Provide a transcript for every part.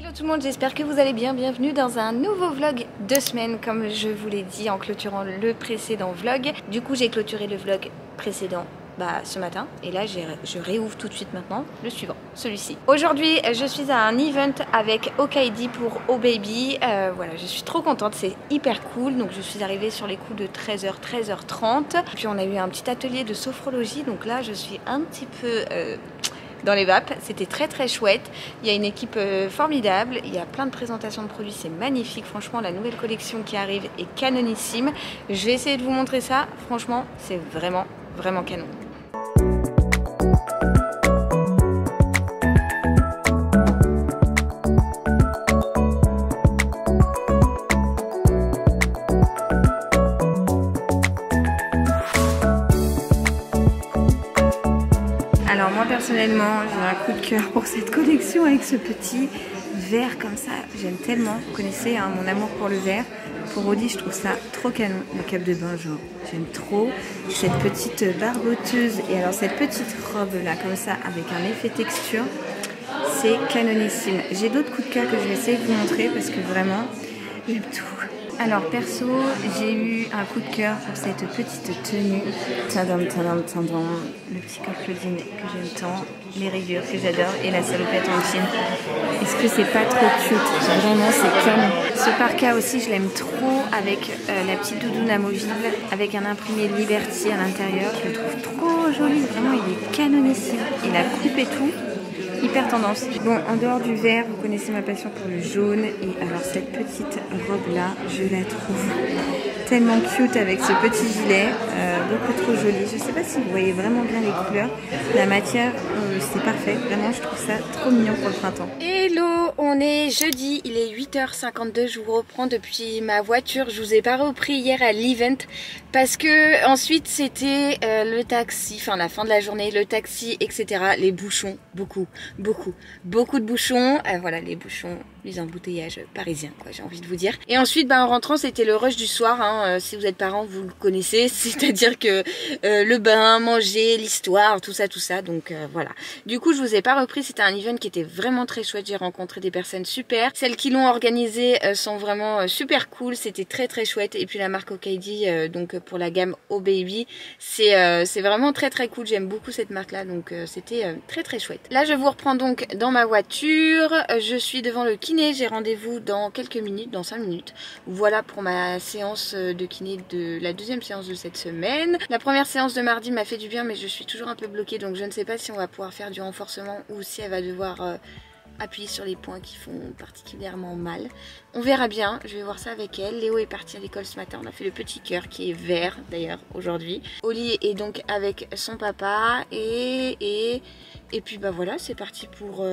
Hello tout le monde, j'espère que vous allez bien. Bienvenue dans un nouveau vlog de semaine, comme je vous l'ai dit en clôturant le précédent vlog. Du coup, j'ai clôturé le vlog précédent ce matin et là je réouvre tout de suite maintenant le suivant, celui-ci. Aujourd'hui, je suis à un event avec Okaidi pour Oh Baby. Voilà, je suis trop contente, c'est hyper cool. Donc je suis arrivée sur les coups de 13h, 13h30. Puis on a eu un petit atelier de sophrologie, donc là je suis un petit peu dans les vapes, c'était très chouette. Il y a une équipe formidable, il y a plein de présentations de produits, c'est magnifique. Franchement, la nouvelle collection qui arrive est canonissime. Je vais essayer de vous montrer ça. Franchement, c'est vraiment canon. Alors moi personnellement j'ai un coup de cœur pour cette collection avec ce petit verre comme ça, j'aime tellement. Vous connaissez hein, mon amour pour le verre. Pour Audi je trouve ça trop canon, le cap de bain genre j'aime trop. Cette petite barboteuse et alors cette petite robe là comme ça avec un effet texture, c'est canonissime. J'ai d'autres coups de cœur que je vais essayer de vous montrer parce que vraiment j'aime tout. Alors perso, j'ai eu un coup de cœur pour cette petite tenue. Tadam, tadam, tadam. Le petit col Claudine que j'aime tant, les rayures que j'adore et la salopette en jean. Est-ce que c'est pas trop cute? Vraiment, c'est canon. Ce parka aussi, je l'aime trop avec la petite doudoune amovible, avec un imprimé Liberty à l'intérieur. Je le trouve trop joli. Vraiment, il est canonissime. Et la coupe et tout. Hyper tendance. Bon, en dehors du vert, vous connaissez ma passion pour le jaune. Et alors cette petite robe là, je la trouve tellement cute avec ce petit gilet, beaucoup trop joli. Je sais pas si vous voyez vraiment bien les couleurs. La matière, c'est parfait. Vraiment, je trouve ça trop mignon pour le printemps. Hello, on est jeudi, il est 8h52. Je vous reprends depuis ma voiture. Je vous ai pas repris hier à l'event parce que ensuite c'était le taxi, enfin la fin de la journée, le taxi, etc. Les bouchons, beaucoup de bouchons. Voilà, les bouchons, les embouteillages parisiens, quoi, j'ai envie de vous dire. Et ensuite, en rentrant, c'était le rush du soir. Hein, si vous êtes parents, vous le connaissez. C'est-à-dire que le bain, manger, l'histoire, tout ça. Donc voilà. Du coup, je vous ai pas repris. C'était un event qui était vraiment très chouette. J'ai rencontré des personnes super. Celles qui l'ont organisé sont vraiment super cool. C'était très chouette. Et puis la marque Okaidi, donc pour la gamme Oh Baby, c'est vraiment très cool. J'aime beaucoup cette marque-là. Donc c'était très chouette. Là, je vous reprends donc dans ma voiture. Je suis devant le kiné. J'ai rendez-vous dans quelques minutes, dans 5 minutes. Voilà pour ma séance de kiné de la deuxième séance de cette semaine. La première séance de mardi m'a fait du bien, mais je suis toujours un peu bloquée. Donc je ne sais pas si on va pouvoir faire du renforcement ou si elle va devoir appuyer sur les points qui font particulièrement mal. On verra bien, je vais voir ça avec elle. Léo est parti à l'école ce matin, on a fait le petit cœur qui est vert d'ailleurs aujourd'hui. Oli est donc avec son papa et puis voilà, c'est parti pour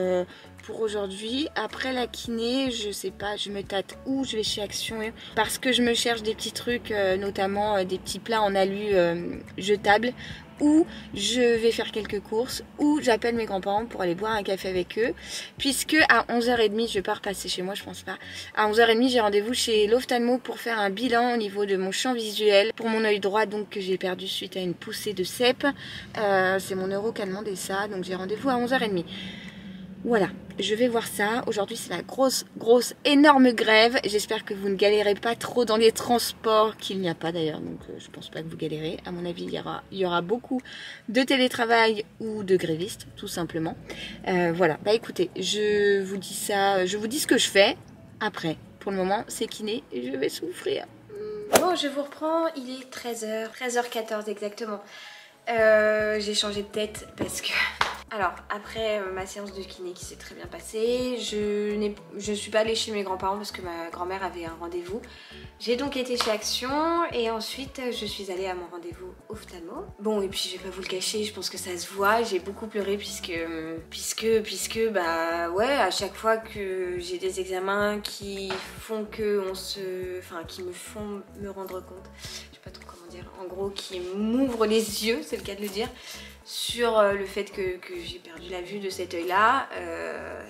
aujourd'hui. Après la kiné, je sais pas, je me tâte où je vais chez Action parce que je me cherche des petits trucs, notamment des petits plats en alu jetables, ou je vais faire quelques courses, ou j'appelle mes grands-parents pour aller boire un café avec eux, puisque à 11h30, je vais pas repasser chez moi, je pense pas. À 11h30, j'ai rendez-vous chez l'ophtalmo pour faire un bilan au niveau de mon champ visuel, pour mon œil droit, donc que j'ai perdu suite à une poussée de cèpe. C'est mon neuro qui a demandé ça, donc j'ai rendez-vous à 11h30. Voilà, je vais voir ça. Aujourd'hui, c'est la grosse, énorme grève. J'espère que vous ne galérez pas trop dans les transports, qu'il n'y a pas d'ailleurs. Donc, je pense pas que vous galérez. À mon avis, il y aura beaucoup de télétravail ou de grévistes, tout simplement. Voilà, écoutez, je vous dis ça, je vous dis ce que je fais. Après, pour le moment, c'est kiné et je vais souffrir. Bon, je vous reprends. Il est 13h, 13h14 exactement. J'ai changé de tête parce que... Alors, après ma séance de kiné qui s'est très bien passée, je suis pas allée chez mes grands-parents parce que ma grand-mère avait un rendez-vous. J'ai donc été chez Action et ensuite je suis allée à mon rendez-vous ophtalmo. Bon, et puis je vais pas vous le cacher, je pense que ça se voit, j'ai beaucoup pleuré puisque ouais, à chaque fois que j'ai des examens qui font qui me font me rendre compte, je sais pas trop comment dire, en gros qui m'ouvrent les yeux, c'est le cas de le dire, sur le fait que j'ai perdu la vue de cet œil là,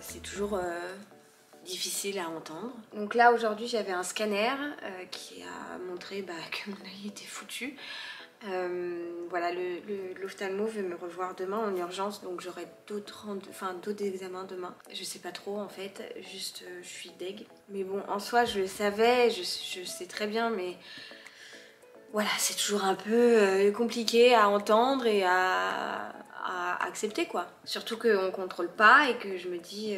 c'est toujours difficile à entendre. Donc là aujourd'hui j'avais un scanner qui a montré que mon œil était foutu. Voilà, l'ophtalmo veut me revoir demain en urgence, donc j'aurai d'autres examens demain. Je sais pas trop en fait, juste je suis deg. Mais bon, en soi je le savais, je sais très bien, mais voilà, c'est toujours un peu compliqué à entendre et à accepter quoi. Surtout qu'on contrôle pas et que je me dis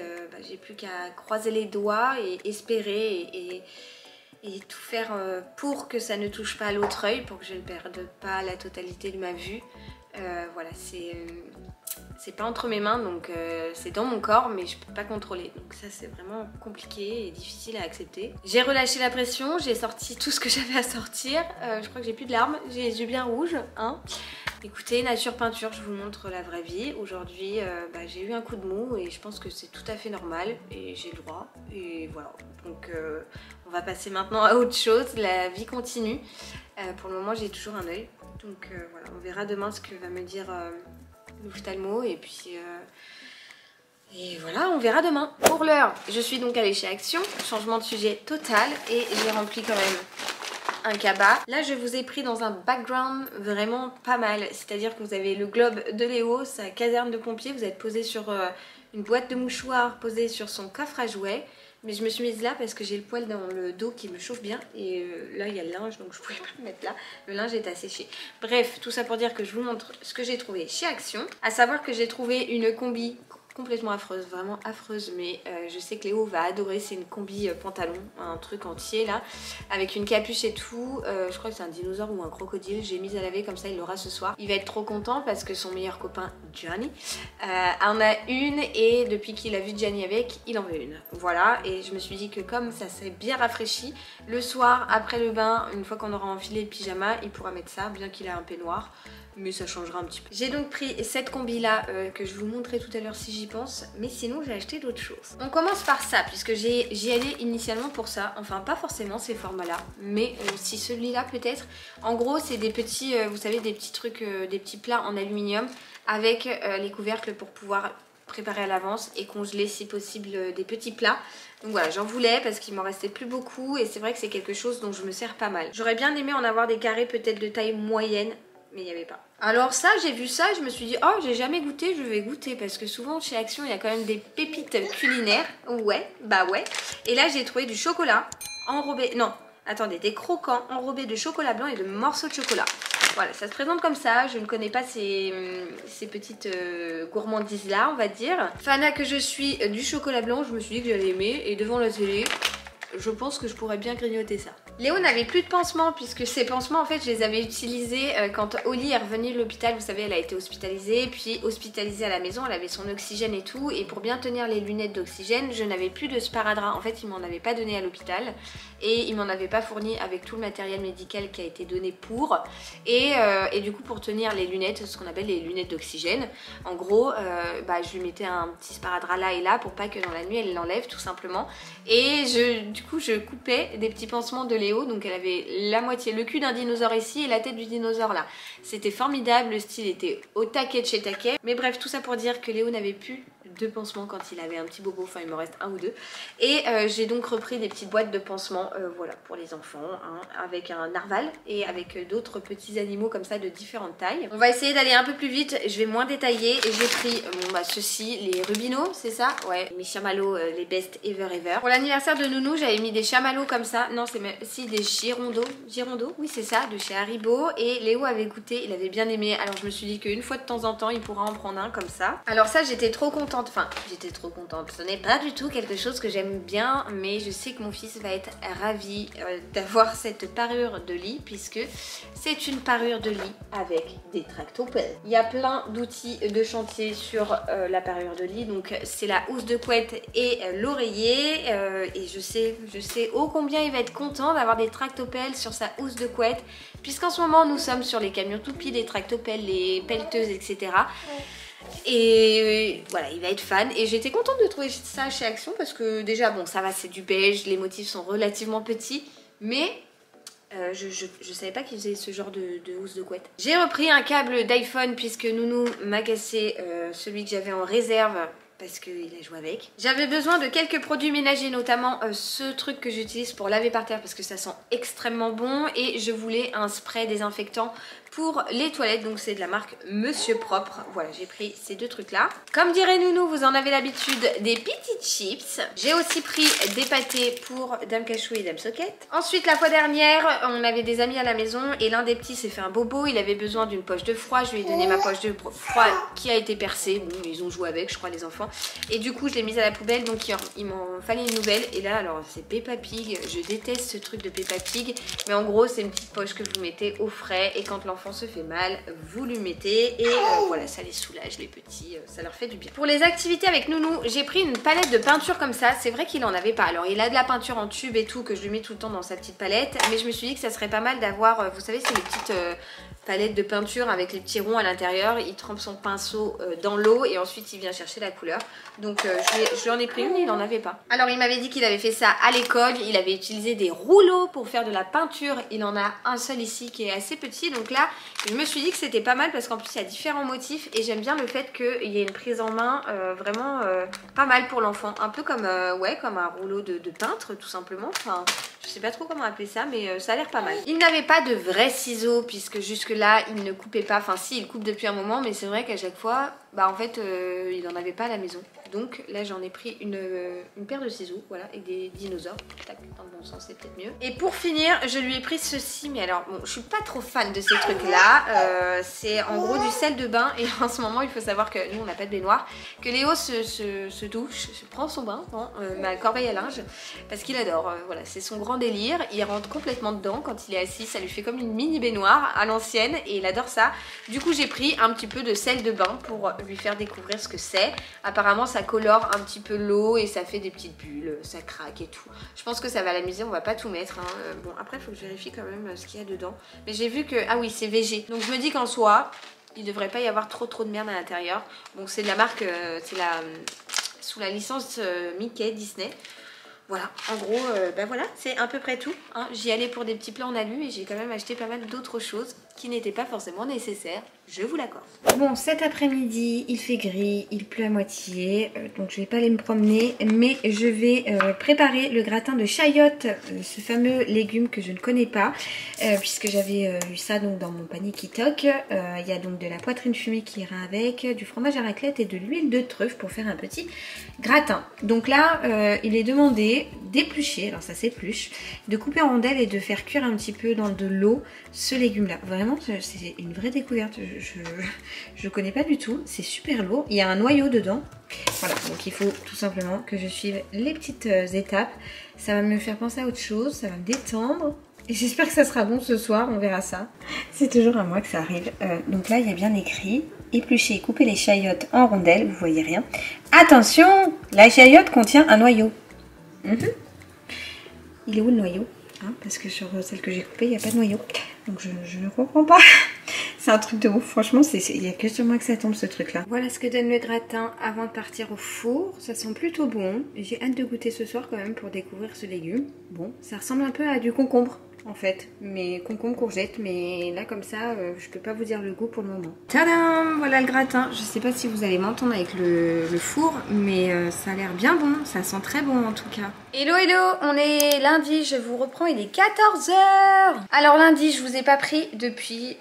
j'ai plus qu'à croiser les doigts et espérer et tout faire pour que ça ne touche pas à l'autre œil, pour que je ne perde pas la totalité de ma vue. Voilà, c'est pas entre mes mains, donc c'est dans mon corps, mais je peux pas contrôler. Donc ça c'est vraiment compliqué et difficile à accepter. J'ai relâché la pression, j'ai sorti tout ce que j'avais à sortir. Je crois que j'ai plus de larmes, j'ai les yeux bien rouges, hein. Écoutez, nature peinture, je vous montre la vraie vie. Aujourd'hui, j'ai eu un coup de mou et je pense que c'est tout à fait normal et j'ai le droit. Et voilà, donc on va passer maintenant à autre chose, la vie continue. Pour le moment, j'ai toujours un œil. Donc voilà, on verra demain ce que va me dire l'ophtalmo et puis... Et voilà, on verra demain. Pour l'heure, je suis donc allée chez Action, changement de sujet total et j'ai rempli quand même un cabas. Là je vous ai pris dans un background vraiment pas mal, c'est-à-dire que vous avez le globe de Léo, sa caserne de pompiers, vous êtes posé sur une boîte de mouchoirs, posé sur son coffre à jouets, mais je me suis mise là parce que j'ai le poil dans le dos qui me chauffe bien et là il y a le linge donc je pouvais pas me mettre là, le linge est asséché. Bref, tout ça pour dire que je vous montre ce que j'ai trouvé chez Action, à savoir que j'ai trouvé une combi complètement affreuse, vraiment affreuse, mais je sais que Léo va adorer. C'est une combi pantalon, un truc entier là, avec une capuche et tout. Je crois que c'est un dinosaure ou un crocodile. J'ai mis à laver, comme ça il l'aura ce soir. Il va être trop content parce que son meilleur copain Gianni en a une et depuis qu'il a vu Gianni avec, il en veut une. Voilà, et je me suis dit que comme ça s'est bien rafraîchi, le soir après le bain, une fois qu'on aura enfilé le pyjama, il pourra mettre ça, bien qu'il a un peignoir. Mais ça changera un petit peu. J'ai donc pris cette combi là que je vous montrerai tout à l'heure si j'y pense, mais sinon j'ai acheté d'autres choses. On commence par ça puisque j'y allais initialement pour ça, enfin pas forcément ces formats là, mais si celui-là peut-être. En gros c'est des petits, vous savez, des petits trucs, des petits plats en aluminium avec les couvercles pour pouvoir préparer à l'avance et congeler si possible des petits plats. Donc voilà, j'en voulais parce qu'il m'en restait plus beaucoup et c'est vrai que c'est quelque chose dont je me sers pas mal. J'aurais bien aimé en avoir des carrés peut-être de taille moyenne, mais il n'y avait pas. Alors ça, j'ai vu ça, je me suis dit oh j'ai jamais goûté, je vais goûter parce que souvent chez Action il y a quand même des pépites culinaires. Ouais, bah ouais. Et là j'ai trouvé du chocolat enrobé, non, attendez, des croquants enrobés de chocolat blanc et de morceaux de chocolat. Voilà, ça se présente comme ça, je ne connais pas ces petites gourmandises là on va dire. Fana que je suis du chocolat blanc, je me suis dit que j'allais aimer et devant la télé, je pense que je pourrais bien grignoter ça. Léo n'avait plus de pansements puisque ces pansements en fait je les avais utilisés quand Oli est revenue de l'hôpital. Vous savez, elle a été hospitalisée, puis hospitalisée à la maison, elle avait son oxygène et tout, et pour bien tenir les lunettes d'oxygène je n'avais plus de sparadrap. En fait il m'en avait pas donné à l'hôpital et il m'en avait pas fourni avec tout le matériel médical qui a été donné pour, et du coup pour tenir les lunettes, ce qu'on appelle les lunettes d'oxygène, en gros je lui mettais un petit sparadrap là et là pour pas que dans la nuit elle l'enlève tout simplement, et du coup je coupais des petits pansements de Léo, donc elle avait la moitié, le cul d'un dinosaure ici et la tête du dinosaure là. C'était formidable, le style était au taquet de chez taquet, mais bref tout ça pour dire que Léo n'avait plus de pansements quand il avait un petit bobo, enfin il me reste un ou deux, et j'ai donc repris des petites boîtes de pansements, voilà, pour les enfants, hein, avec un narval et avec d'autres petits animaux comme ça de différentes tailles. On va essayer d'aller un peu plus vite, je vais moins détailler, et j'ai pris ceux-ci, les Rubino, c'est ça? Ouais, mes chamallows, les best ever. Pour l'anniversaire de Nounou, j'avais mis des chamallows comme ça, non c'est même si des Girondos, oui c'est ça, de chez Haribo, et Léo avait goûté, il avait bien aimé, alors je me suis dit qu'une fois de temps en temps il pourra en prendre un comme ça. Alors ça j'étais trop contente, ce n'est pas du tout quelque chose que j'aime bien, mais je sais que mon fils va être ravi d'avoir cette parure de lit, puisque c'est une parure de lit avec des tractopelles. Il y a plein d'outils de chantier sur la parure de lit, donc c'est la housse de couette et l'oreiller, et je sais ô combien il va être content d'avoir des tractopelles sur sa housse de couette, puisqu'en ce moment nous sommes sur les camions toupies, les tractopelles, les pelleteuses, etc. Et voilà, il va être fan, et j'étais contente de trouver ça chez Action parce que déjà bon ça va, c'est du beige, les motifs sont relativement petits, mais je savais pas qu'ils faisaient ce genre de housse de couette. J'ai repris un câble d'iPhone puisque Nounou m'a cassé celui que j'avais en réserve parce qu'il a joué avec. J'avais besoin de quelques produits ménagers, notamment ce truc que j'utilise pour laver par terre parce que ça sent extrêmement bon, et je voulais un spray désinfectant pour les toilettes. Donc c'est de la marque Monsieur Propre. Voilà, j'ai pris ces deux trucs là. Comme dirait Nounou, vous en avez l'habitude, des petites chips. J'ai aussi pris des pâtés pour Dame Cachou et Dame Soquette. Ensuite, la fois dernière, on avait des amis à la maison et l'un des petits s'est fait un bobo. Il avait besoin d'une poche de froid. Je lui ai donné ma poche de froid qui a été percée. Bon, ils ont joué avec, je crois, les enfants. Et du coup, je l'ai mise à la poubelle. Donc, il m'en fallait une nouvelle. Et là, alors, c'est Peppa Pig. Je déteste ce truc de Peppa Pig. Mais en gros, c'est une petite poche que vous mettez au frais. Et quand l'enfant se fait mal, vous lui mettez. Et voilà, ça les soulage, les petits. Ça leur fait du bien. Pour les activités avec Nounou, j'ai pris une palette de peinture comme ça. C'est vrai qu'il en avait pas. Alors, il a de la peinture en tube et tout que je lui mets tout le temps dans sa petite palette. Mais je me suis dit que ça serait pas mal d'avoir, vous savez, c'est les petites palettes de peinture avec les petits ronds à l'intérieur. Il trempe son pinceau dans l'eau et ensuite il vient chercher la couleur. Donc je lui en ai pris une, il n'en avait pas. Alors il m'avait dit qu'il avait fait ça à l'école. Il avait utilisé des rouleaux pour faire de la peinture. Il en a un seul ici qui est assez petit. Donc là, je me suis dit que c'était pas mal parce qu'en plus il y a différents motifs. Et j'aime bien le fait qu'il y ait une prise en main vraiment pas mal pour l'enfant. Un peu comme, ouais, comme un rouleau de peintre tout simplement. Enfin, je sais pas trop comment appeler ça, mais ça a l'air pas mal. Il n'avait pas de vrais ciseaux puisque jusque là il ne coupait pas. Enfin si, il coupe depuis un moment, mais c'est vrai qu'à chaque fois, bah en fait il en avait pas à la maison. Donc là j'en ai pris une paire de ciseaux, voilà, avec des dinosaures. Tac, dans le bon sens c'est peut-être mieux. Et pour finir, je lui ai pris ceci, mais alors bon, je suis pas trop fan de ces trucs là. C'est en gros du sel de bain et en ce moment il faut savoir que nous on n'a pas de baignoire, que Léo se douche, se prend son bain dans ma corbeille à linge parce qu'il adore. Voilà, c'est son grand délire. Il rentre complètement dedans quand il est assis, ça lui fait comme une mini baignoire à l'ancienne et il adore ça. Du coup j'ai pris un petit peu de sel de bain pour lui faire découvrir ce que c'est. Apparemment ça colore un petit peu l'eau et ça fait des petites bulles, ça craque et tout. Je pense que ça va l'amuser, on va pas tout mettre. Bon après il faut que je vérifie quand même ce qu'il y a dedans. Mais j'ai vu que, ah oui c'est végé. Donc je me dis qu'en soi, il devrait pas y avoir trop de merde à l'intérieur. Bon c'est de la marque, c'est la sous la licence Mickey Disney. Voilà, en gros, ben voilà, c'est à peu près tout. Hein. J'y allais pour des petits plans en alu et j'ai quand même acheté pas mal d'autres choses qui n'étaient pas forcément nécessaires, je vous l'accorde. Bon, cet après-midi, il fait gris, il pleut à moitié, donc je vais pas aller me promener, mais je vais préparer le gratin de chayotte, ce fameux légume que je ne connais pas, puisque j'avais eu ça donc dans mon panier Kitok. Il y a donc de la poitrine fumée qui ira avec, du fromage à raclette et de l'huile de truffe pour faire un petit gratin. Donc là, il est demandé d'éplucher, alors ça s'épluche, de couper en rondelles et de faire cuire un petit peu dans de l'eau ce légume là. Vraiment c'est une vraie découverte, je connais pas du tout, c'est super lourd, il y a un noyau dedans. Voilà, donc il faut tout simplement que je suive les petites étapes, ça va me faire penser à autre chose, ça va me détendre. Et j'espère que ça sera bon ce soir, on verra ça. C'est toujours à moi que ça arrive. Donc là, il y a bien écrit éplucher et couper les chayottes en rondelles. Vous voyez rien. Attention, la chayotte contient un noyau. Il est où le noyau? Parce que sur celle que j'ai coupée, il n'y a pas de noyau. Donc je ne comprends pas. C'est un truc de ouf. Franchement, il n'y a que sur moi que ça tombe ce truc-là. Voilà ce que donne le gratin avant de partir au four. Ça sent plutôt bon. J'ai hâte de goûter ce soir quand même pour découvrir ce légume. Bon, ça ressemble un peu à du concombre. En fait, mais concombre courgette, mais là comme ça, je peux pas vous dire le goût pour le moment. Tadam, voilà le gratin. Je sais pas si vous allez m'entendre avec le four, mais ça a l'air bien bon, ça sent très bon en tout cas. Hello hello, on est lundi, je vous reprends, il est 14 h. Alors lundi, je vous ai pas pris depuis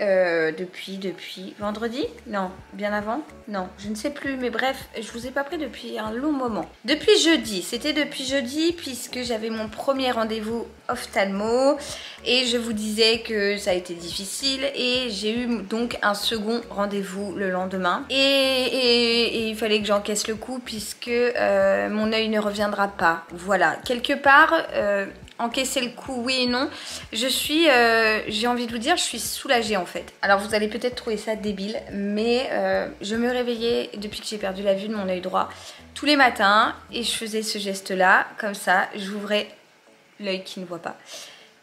vendredi? Non, bien avant? Non, je ne sais plus, mais bref, je vous ai pas pris depuis un long moment. Depuis jeudi, c'était depuis jeudi puisque j'avais mon premier rendez-vous ophtalmo. Et je vous disais que ça a été difficile et j'ai eu donc un second rendez-vous le lendemain. Et il fallait que j'encaisse le coup puisque mon œil ne reviendra pas. Voilà, quelque part, encaisser le coup, oui et non. J'ai envie de vous dire, je suis soulagée en fait. Alors vous allez peut-être trouver ça débile, mais je me réveillais depuis que j'ai perdu la vue de mon œil droit tous les matins et je faisais ce geste-là, comme ça, j'ouvrais l'œil qui ne voit pas.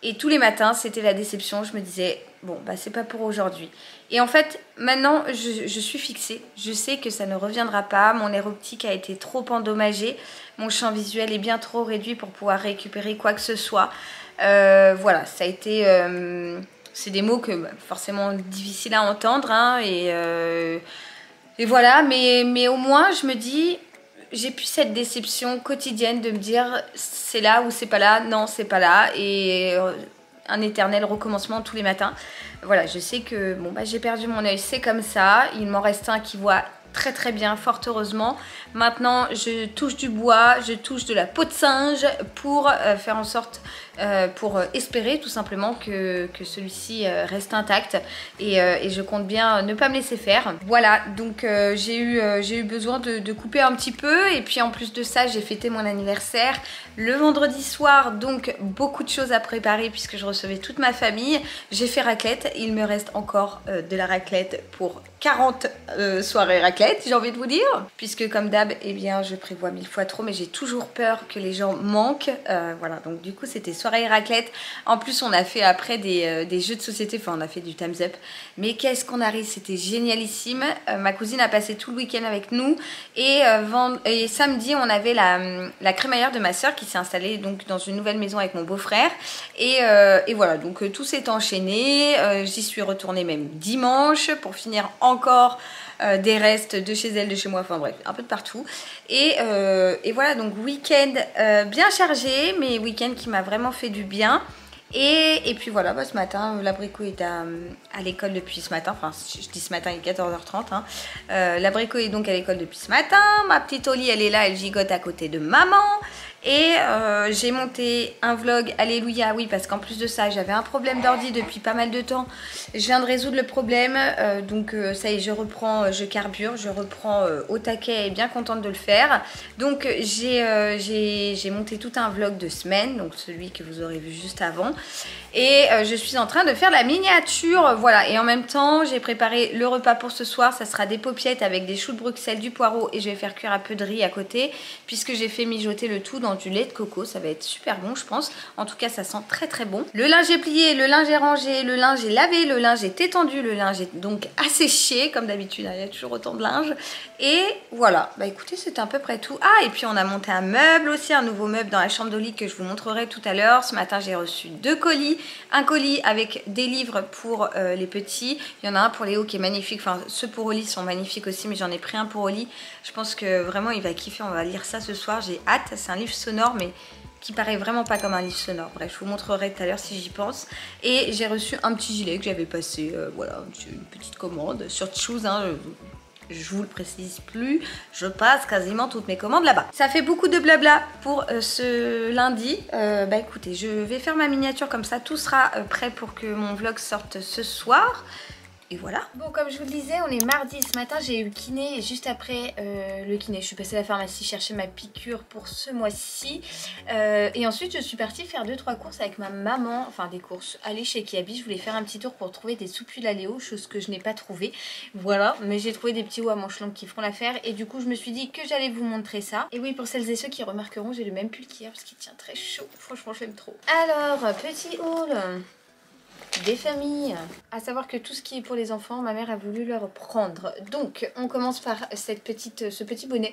Et tous les matins, c'était la déception. Je me disais, bon, bah c'est pas pour aujourd'hui. Et en fait, maintenant, je suis fixée. Je sais que ça ne reviendra pas. Mon nerf optique a été trop endommagé. Mon champ visuel est bien trop réduit pour pouvoir récupérer quoi que ce soit. Voilà, ça a été... c'est des mots que forcément difficiles à entendre. Hein, et voilà, mais au moins, je me dis... J'ai plus cette déception quotidienne de me dire c'est là ou c'est pas là, non c'est pas là et un éternel recommencement tous les matins. Voilà, je sais que bon, bah, j'ai perdu mon œil, c'est comme ça. Il m'en reste un qui voit très très bien, fort heureusement. Maintenant, je touche du bois, je touche de la peau de singe pour faire en sorte, pour espérer tout simplement que celui-ci reste intact. Et je compte bien ne pas me laisser faire. Voilà, donc j'ai eu besoin de couper un petit peu. Et puis en plus de ça, j'ai fêté mon anniversaire le vendredi soir. Donc beaucoup de choses à préparer puisque je recevais toute ma famille. J'ai fait raclette. Il me reste encore de la raclette pour 40 soirées raclette, j'ai envie de vous dire. Puisque comme d'hab, eh bien, je prévois 1000 fois trop, mais j'ai toujours peur que les gens manquent. Voilà, donc du coup, c'était soirée raclette. En plus, on a fait après des jeux de société, enfin, on a fait du Time's Up. Mais qu'est-ce qu'on a ri, c'était génialissime. Ma cousine a passé tout le week-end avec nous. Et samedi, on avait la crémaillère de ma soeur qui s'est installée donc, dans une nouvelle maison avec mon beau-frère. Et voilà, donc tout s'est enchaîné. J'y suis retournée même dimanche pour finir encore des restes de chez elle, de chez moi, enfin bref, un peu de partout. Et voilà, donc week-end bien chargé, mais week-end qui m'a vraiment fait du bien. Et puis voilà, bah, ce matin, l'abricot est à l'école depuis ce matin. Enfin, je dis ce matin, il est 14h30. Hein. L'abricot est donc à l'école depuis ce matin. Ma petite Oli, elle est là, elle gigote à côté de maman. Et j'ai monté un vlog, alléluia, oui, parce qu'en plus de ça, j'avais un problème d'ordi depuis pas mal de temps. Je viens de résoudre le problème, donc ça y est, je reprends, je carbure, je reprends au taquet et bien contente de le faire. Donc j'ai monté tout un vlog de semaine, donc celui que vous aurez vu juste avant. Et je suis en train de faire la miniature, voilà. Et en même temps, j'ai préparé le repas pour ce soir. Ça sera des paupiettes avec des choux de Bruxelles, du poireau et je vais faire cuire un peu de riz à côté, puisque j'ai fait mijoter le tout dans du lait de coco. Ça va être super bon, je pense. En tout cas, ça sent très très bon. Le linge est plié, le linge est rangé, le linge est lavé, le linge est étendu, le linge est donc asséché, comme d'habitude. Il y a toujours autant de linge. Et voilà, bah écoutez, c'était à peu près tout. Ah, et puis on a monté un meuble aussi, un nouveau meuble dans la chambre d'Oli que je vous montrerai tout à l'heure. Ce matin, j'ai reçu 2 colis. Un colis avec des livres pour les petits. Il y en a un pour Léo qui est magnifique. Enfin, ceux pour Oli sont magnifiques aussi, mais j'en ai pris un pour Oli. Je pense que vraiment, il va kiffer. On va lire ça ce soir. J'ai hâte. C'est un livre sonore, mais qui paraît vraiment pas comme un livre sonore. Bref, je vous montrerai tout à l'heure si j'y pense. Et j'ai reçu un petit gilet que j'avais passé, voilà, une petite commande sur Choose, hein, je vous le précise plus, je passe quasiment toutes mes commandes là-bas. Ça fait beaucoup de blabla pour ce lundi. Bah écoutez, je vais faire ma miniature comme ça, tout sera prêt pour que mon vlog sorte ce soir. Et voilà. Bon, comme je vous le disais, on est mardi. Ce matin, j'ai eu le kiné et juste après le kiné, je suis passée à la pharmacie chercher ma piqûre pour ce mois-ci. Et ensuite, je suis partie faire 2-3 courses avec ma maman. Enfin, des courses. Aller chez Kiabi, je voulais faire un petit tour pour trouver des soupules à Léo, chose que je n'ai pas trouvé. Voilà, mais j'ai trouvé des petits hauts à manches longues qui feront l'affaire. Et du coup, je me suis dit que j'allais vous montrer ça. Et oui, pour celles et ceux qui remarqueront, j'ai le même pull qu'hier parce qu'il tient très chaud. Franchement, j'aime trop. Alors, petit haul des familles. À savoir que tout ce qui est pour les enfants, ma mère a voulu leur prendre. Donc, on commence par ce petit bonnet.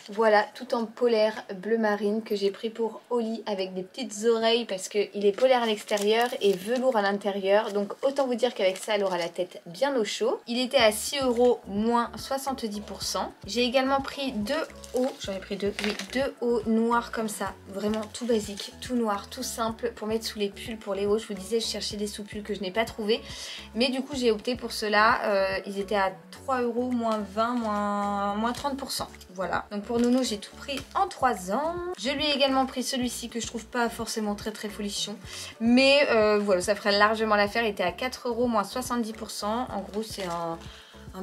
Voilà, tout en polaire bleu marine que j'ai pris pour Oli avec des petites oreilles parce qu'il est polaire à l'extérieur et velours à l'intérieur. Donc, autant vous dire qu'avec ça, elle aura la tête bien au chaud. Il était à 6 € moins 70%. J'ai également pris 2 hauts, j'en ai pris 2, oui, 2 hauts noirs comme ça. Vraiment tout basique, tout noir, tout simple pour mettre sous les pulls pour les hauts. Je vous disais, je cherchais des sous-pulls que je n'ai pas trouvé, mais du coup j'ai opté pour cela. Ils étaient à 3 € moins 20 moins 30%. Voilà, donc pour Nono j'ai tout pris en 3 ans. Je lui ai également pris celui-ci que je trouve pas forcément très folichon, mais voilà, ça ferait largement l'affaire. Il était à 4 € moins 70%. En gros c'est un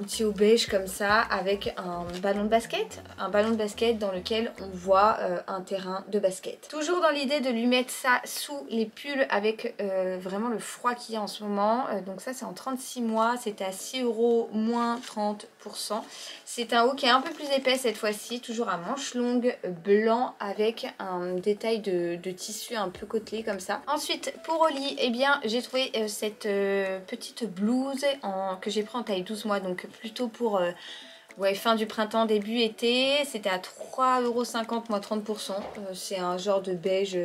petit haut beige comme ça avec un ballon de basket dans lequel on voit un terrain de basket. Toujours dans l'idée de lui mettre ça sous les pulls avec vraiment le froid qu'il y a en ce moment. Donc ça c'est en 36 mois, c'était à 6 € moins 30%. C'est un haut qui est un peu plus épais cette fois-ci, toujours à manches longues blanc avec un détail de tissu un peu côtelé comme ça. Ensuite pour Oli, eh bien j'ai trouvé cette petite blouse que j'ai pris en taille 12 mois, donc plutôt pour Ouais, fin du printemps, début été, c'était à 3,50 €, moins 30%. C'est un genre de beige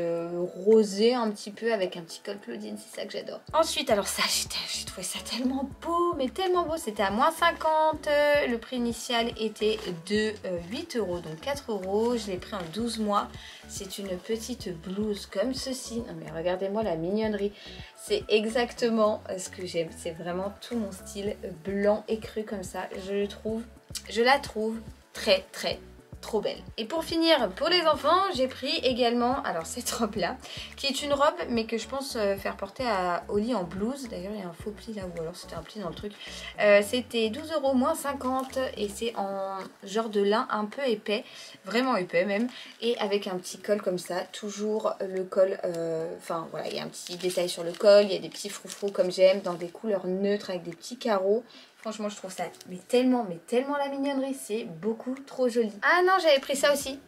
rosé un petit peu avec un petit col Claudine, c'est ça que j'adore. Ensuite, alors ça, j'ai trouvé ça tellement beau, mais tellement beau. C'était à moins 50, le prix initial était de 8 €, donc 4 €. Je l'ai pris en 12 mois. C'est une petite blouse comme ceci. Non mais regardez-moi la mignonnerie. C'est exactement ce que j'aime. C'est vraiment tout mon style blanc écru comme ça. Je la trouve très trop belle. Et pour finir, pour les enfants, j'ai pris également, alors cette robe là, qui est une robe mais que je pense faire porter à Oli en blouse. D'ailleurs il y a un faux pli là, ou alors c'était un pli dans le truc. C'était 12 € moins 50 et c'est en genre de lin un peu épais, vraiment épais même, et avec un petit col comme ça, toujours le col, enfin voilà, il y a un petit détail sur le col, il y a des petits froufrous comme j'aime, dans des couleurs neutres avec des petits carreaux. Franchement, je trouve ça mais tellement la mignonnerie, c'est beaucoup trop joli. Ah non, j'avais pris ça aussi.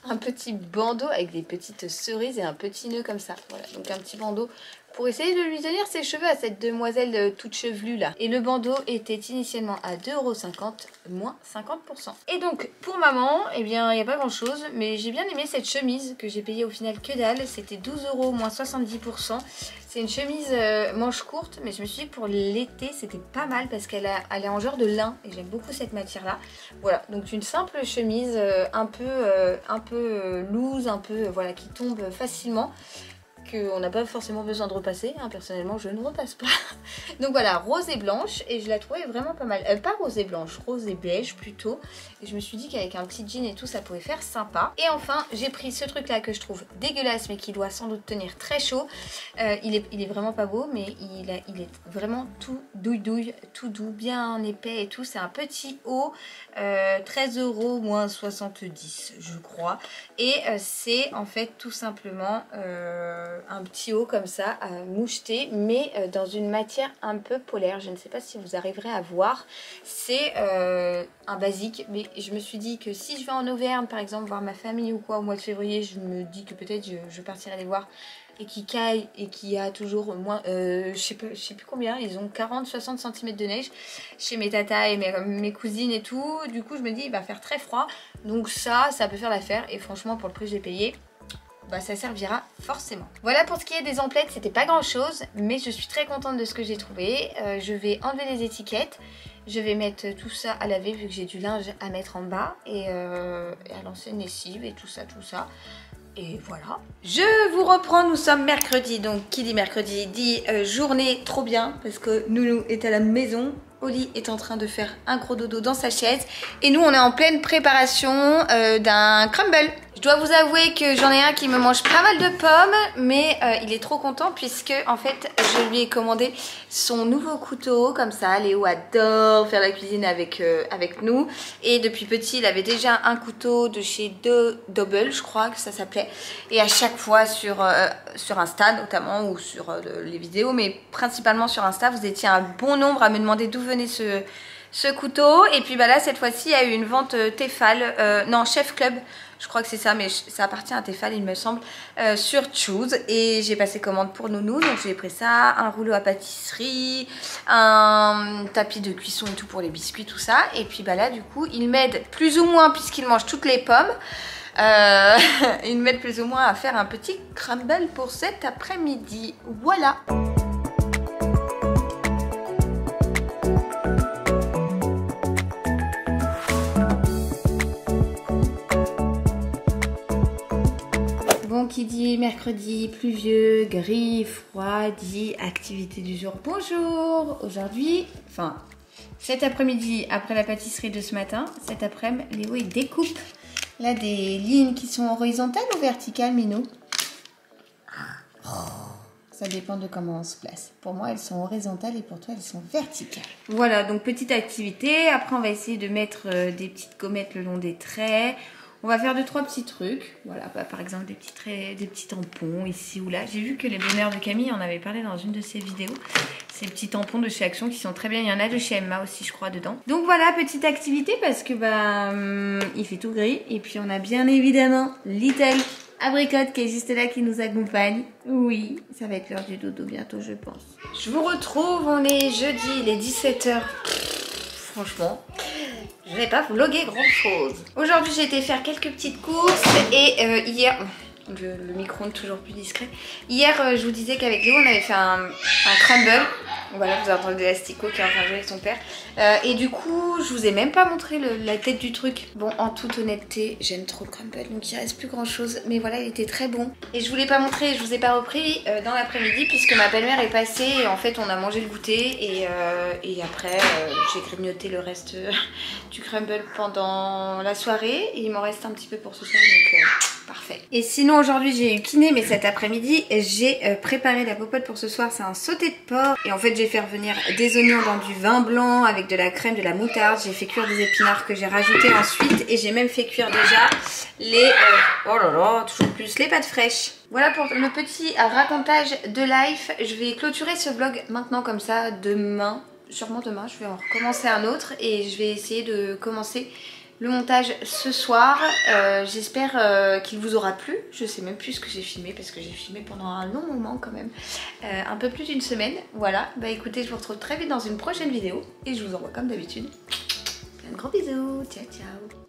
Un petit bandeau avec des petites cerises et un petit nœud comme ça. Voilà, donc un petit bandeau pour essayer de lui tenir ses cheveux à cette demoiselle toute chevelue là. Et le bandeau était initialement à 2,50 €, moins 50%. Et donc, pour maman, eh bien, il n'y a pas grand chose, mais j'ai bien aimé cette chemise que j'ai payée au final que dalle. C'était 12 €, moins 70%. C'est une chemise manche courte, mais je me suis dit que pour l'été, c'était pas mal parce qu'elle est en genre de lin et j'aime beaucoup cette matière-là. Voilà, donc une simple chemise un peu loose, un peu voilà, qui tombe facilement, qu'on n'a pas forcément besoin de repasser, hein. Personnellement je ne repasse pas. Donc voilà, rose et blanche, et je la trouvais vraiment pas mal, pas rose et blanche, rose et beige plutôt, et je me suis dit qu'avec un petit jean et tout ça pouvait faire sympa. Et enfin j'ai pris ce truc là que je trouve dégueulasse mais qui doit sans doute tenir très chaud. Il est vraiment pas beau, mais il est vraiment tout douille, tout doux, bien épais et tout. C'est un petit haut, 13 € moins 70 je crois, et c'est en fait tout simplement un petit haut comme ça, moucheté, mais dans une matière un peu polaire. Je ne sais pas si vous arriverez à voir. C'est un basique, mais je me suis dit que si je vais en Auvergne par exemple voir ma famille ou quoi au mois de février, je me dis que peut-être je partirai les voir, et qui caille et qui a toujours moins, je sais plus combien, ils ont 40-60 cm de neige chez mes tatas et mes cousines et tout. Du coup je me dis il va faire très froid, donc ça peut faire l'affaire, et franchement pour le prix que j'ai payé, bah ça servira forcément. Voilà pour ce qui est des emplettes, c'était pas grand chose, mais je suis très contente de ce que j'ai trouvé. Je vais enlever les étiquettes, je vais mettre tout ça à laver vu que j'ai du linge à mettre en bas, et à lancer une lessive et tout ça. Et voilà. Je vous reprends, nous sommes mercredi, donc qui dit mercredi dit journée trop bien, parce que Nounou est à la maison. Oli est en train de faire un gros dodo dans sa chaise, et nous on est en pleine préparation d'un crumble. Je dois vous avouer que j'en ai un qui me mange pas mal de pommes, mais il est trop content puisque en fait je lui ai commandé son nouveau couteau comme ça. Léo adore faire la cuisine avec nous, et depuis petit il avait déjà un couteau de chez Double, je crois que ça s'appelait, et à chaque fois sur Insta notamment, ou sur les vidéos, mais principalement sur Insta, vous étiez un bon nombre à me demander d'où venait ce couteau. Et puis bah là cette fois-ci il y a eu une vente Tefal, non Chef Club, je crois que c'est ça, mais ça appartient à Tefal il me semble, sur Choose, et j'ai passé commande pour Nounou, donc j'ai pris ça, un rouleau à pâtisserie, un tapis de cuisson et tout pour les biscuits, tout ça. Et puis bah là du coup il m'aide plus ou moins, puisqu'il mange toutes les pommes, il m'aide plus ou moins à faire un petit crumble pour cet après-midi. Voilà. Bon, qui dit mercredi pluvieux, gris, froid, dit activité du jour. Bonjour. Aujourd'hui, enfin cet après-midi, après la pâtisserie de ce matin, cet après-midi, Léo il découpe là des lignes qui sont horizontales ou verticales, Minou? Ça dépend de comment on se place. Pour moi, elles sont horizontales et pour toi, elles sont verticales. Voilà, donc petite activité. Après, on va essayer de mettre des petites gommettes le long des traits. On va faire 2-3 petits trucs. Voilà, bah, par exemple des petits traits, des petits tampons ici ou là. J'ai vu que les bonheurs de Camille en avait parlé dans une de ses vidéos. Ces petits tampons de chez Action qui sont très bien. Il y en a de chez Emma aussi, je crois, dedans. Donc voilà, petite activité parce que bah il fait tout gris. Et puis on a bien évidemment Little Abricote qui est juste là, qui nous accompagne. Oui, ça va être l'heure du dodo bientôt, je pense. Je vous retrouve, on est jeudi, il est 17 h. Franchement, je n'ai pas vlogué grand chose. Aujourd'hui j'ai été faire quelques petites courses et hier... Le micro-ondes toujours plus discret. Hier, je vous disais qu'avec Léo, on avait fait un crumble. Voilà, vous avez entendu l'Astico qui est en train de jouer avec son père. Et du coup, je vous ai même pas montré la tête du truc. Bon, en toute honnêteté, j'aime trop le crumble, donc il reste plus grand chose. Mais voilà, il était très bon. Et je vous l'ai pas montré, je vous ai pas repris dans l'après-midi puisque ma belle-mère est passée. Et en fait, on a mangé le goûter. Et après, j'ai grignoté le reste du crumble pendant la soirée. Et il m'en reste un petit peu pour ce soir, donc... parfait. Et sinon aujourd'hui j'ai eu kiné, mais cet après-midi j'ai préparé la popote pour ce soir, c'est un sauté de porc. Et en fait j'ai fait revenir des oignons dans du vin blanc avec de la crème, de la moutarde. J'ai fait cuire des épinards que j'ai rajouté ensuite. Et j'ai même fait cuire déjà les... oh là là, toujours plus, les pâtes fraîches. Voilà pour le petit racontage de life. Je vais clôturer ce vlog maintenant comme ça. Demain, sûrement demain, je vais en recommencer un autre. Et je vais essayer de commencer... le montage ce soir. J'espère qu'il vous aura plu. Je sais même plus ce que j'ai filmé parce que j'ai filmé pendant un long moment quand même. Un peu plus d'une semaine. Voilà, bah écoutez, je vous retrouve très vite dans une prochaine vidéo. Et je vous envoie comme d'habitude plein de gros bisous. Ciao ciao.